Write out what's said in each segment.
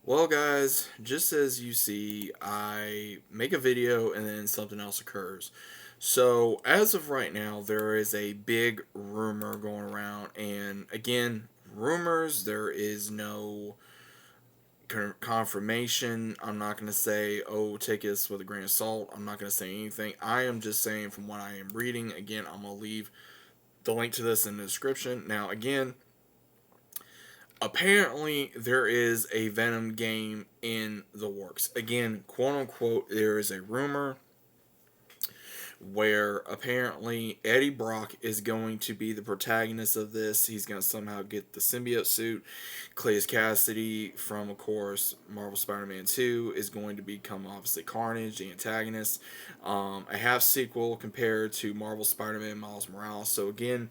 Well, guys, just as you see, I make a video and then something else occurs. So, as of right now, there is a big rumor going around, and again, rumors, there is no confirmation. I'm not going to say, oh, take this with a grain of salt. I'm not going to say anything. I am just saying from what I am reading. Again, I'm going to leave the link to this in the description. Now, again, apparently there is a Venom game in the works. Again, quote unquote, there is a rumor where apparently Eddie Brock is going to be the protagonist of this. He's going to somehow get the symbiote suit. Cletus Cassidy from, of course, Marvel Spider-Man 2 is going to become obviously Carnage, the antagonist. A half sequel compared to Marvel Spider-Man Miles Morales. So again,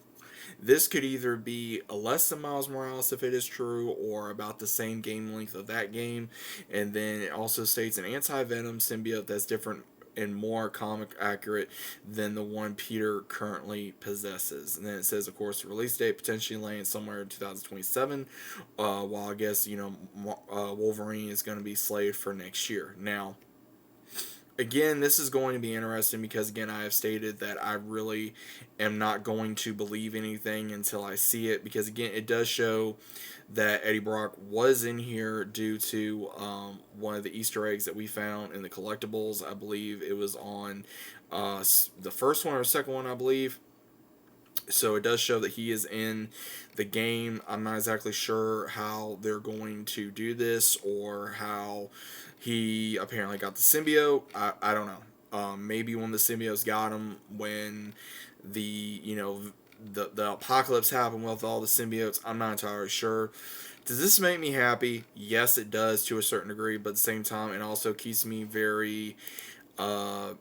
this could either be a less than Miles Morales if it is true, or about the same game length of that game. And then it also states an anti Venom symbiote that's different and more comic accurate than the one Peter currently possesses. And then it says, of course, the release date potentially laying somewhere in 2027. While I guess Wolverine is going to be slated for next year. Now, again, this is going to be interesting because, again, I have stated that I really am not going to believe anything until I see it. Because, again, it does show that Eddie Brock was in here due to one of the Easter eggs that we found in the collectibles. I believe it was on the first one or second one, I believe. So it does show that he is in the game. I'm not exactly sure how they're going to do this or how he apparently got the symbiote. I don't know. Maybe when the symbiotes got him, when the the apocalypse happened with all the symbiotes. I'm not entirely sure. Does this make me happy? Yes, it does to a certain degree, but at the same time, it also keeps me very uh,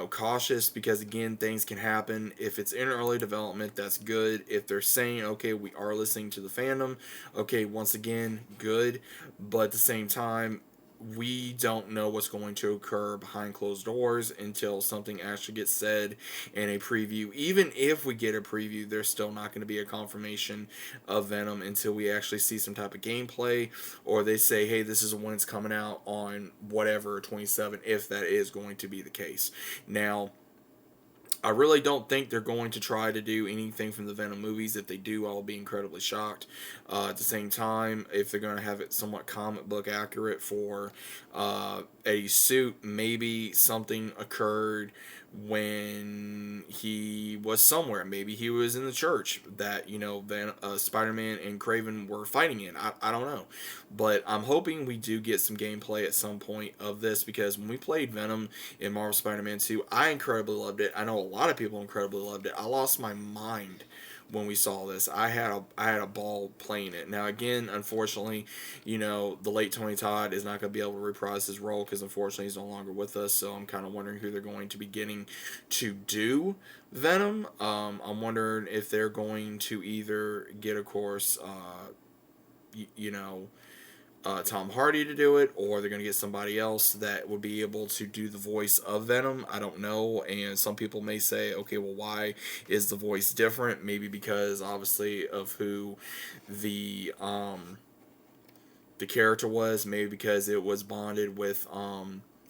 cautious because again, things can happen. If it's in early development, that's good. If they're saying, okay, we are listening to the fandom, okay, once again, good. But at the same time, we don't know what's going to occur behind closed doors until something actually gets said in a preview. Even if we get a preview, there's still not going to be a confirmation of Venom until we actually see some type of gameplay, or they say, hey, this is when it's coming out on whatever 27, if that is going to be the case. Now, I really don't think they're going to try to do anything from the Venom movies. If they do, I'll be incredibly shocked. At the same time, if they're going to have it somewhat comic book accurate for Eddie's suit, maybe something occurred when he was somewhere. Maybe he was in the church that, Spider-Man and Craven were fighting in. I don't know. But I'm hoping we do get some gameplay at some point of this because when we played Venom in Marvel Spider-Man 2, I incredibly loved it. I know a lot of people incredibly loved it. I lost my mind when we saw this. I had a ball playing it. Now again, unfortunately, the late Tony Todd is not going to be able to reprise his role because unfortunately he's no longer with us. So I'm kind of wondering who they're going to be getting to do Venom. I'm wondering if they're going to either get, of course, y- you know, Tom Hardy to do it, or they're going to get somebody else that would be able to do the voice of Venom. I don't know. And some people may say, okay, well, why is the voice different? Maybe because obviously of who the um, the character was. Maybe because it was bonded with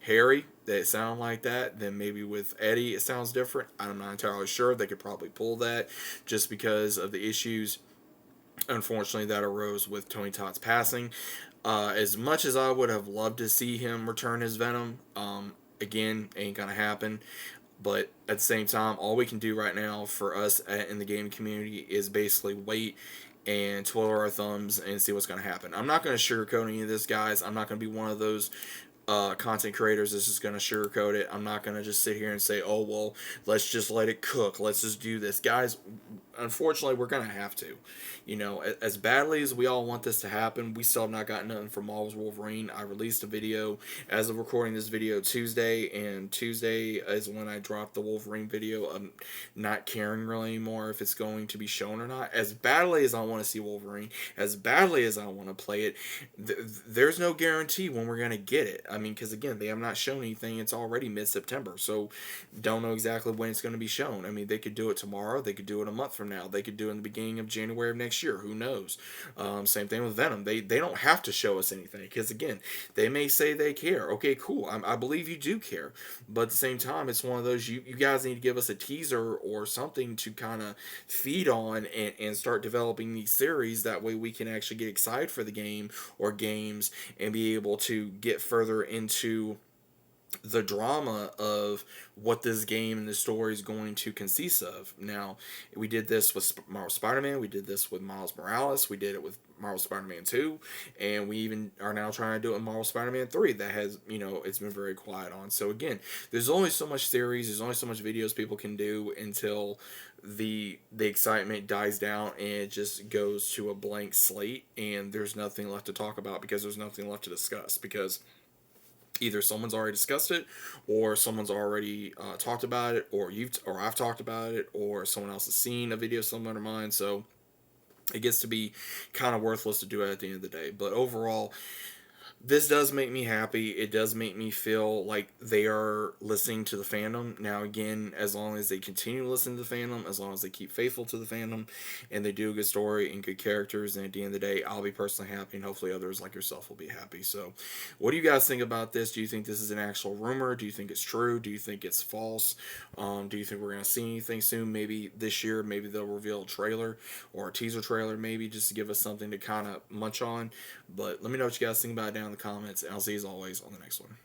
Harry that it sounded like that. Then maybe with Eddie it sounds different. I'm not entirely sure. They could probably pull that just because of the issues unfortunately that arose with Tony Todd's passing. As much as I would have loved to see him return his Venom, again, ain't gonna happen. But at the same time, all we can do right now for us in the game community is basically wait and twiddle our thumbs and see what's going to happen. I'm not going to sugarcoat any of this, guys. I'm not going to be one of those content creators that's just going to sugarcoat it. I'm not going to just sit here and say, oh, well, let's just let it cook. Let's just do this. Guys, unfortunately, we're going to have to. As badly as we all want this to happen, we still have not gotten nothing from Marvel's Wolverine. I released a video as of recording this video Tuesday, and Tuesday is when I dropped the Wolverine video. I'm not caring really anymore if it's going to be shown or not. As badly as I want to see Wolverine, as badly as I want to play it, there's no guarantee when we're going to get it. I mean, because again, they have not shown anything. It's already mid-September, so don't know exactly when it's going to be shown. I mean, they could do it tomorrow. They could do it a month from now. They could do it in the beginning of January of next year. Who knows? Same thing with Venom. They don't have to show us anything because again, they may say they care. Okay, cool. I believe you do care, but at the same time, it's one of those you guys need to give us a teaser or something to kind of feed on and start developing these series. That way, we can actually get excited for the game or games and be able to get further into the drama of what this game and the story is going to consist of. Now, we did this with Marvel Spider-Man, we did this with Miles Morales, we did it with Marvel Spider-Man 2, and we even are now trying to do it with Marvel Spider-Man 3 that has, it's been very quiet on. So again, there's only so much series, there's only so much videos people can do until the excitement dies down and it just goes to a blank slate and there's nothing left to talk about because there's nothing left to discuss because either someone's already discussed it or someone's already talked about it or I've talked about it or someone else has seen a video similar to mine, so it gets to be kind of worthless to do it at the end of the day. But overall, this does make me happy. It does make me feel like they are listening to the fandom. Now, again, as long as they continue to listen to the fandom, as long as they keep faithful to the fandom, and they do a good story and good characters, and at the end of the day, I'll be personally happy, and hopefully others like yourself will be happy. So, what do you guys think about this? Do you think this is an actual rumor? Do you think it's true? Do you think it's false? Do you think we're going to see anything soon? Maybe this year, maybe they'll reveal a trailer or a teaser trailer, maybe just to give us something to kind of munch on. But let me know what you guys think about it down in the comments, and I'll see you as always on the next one.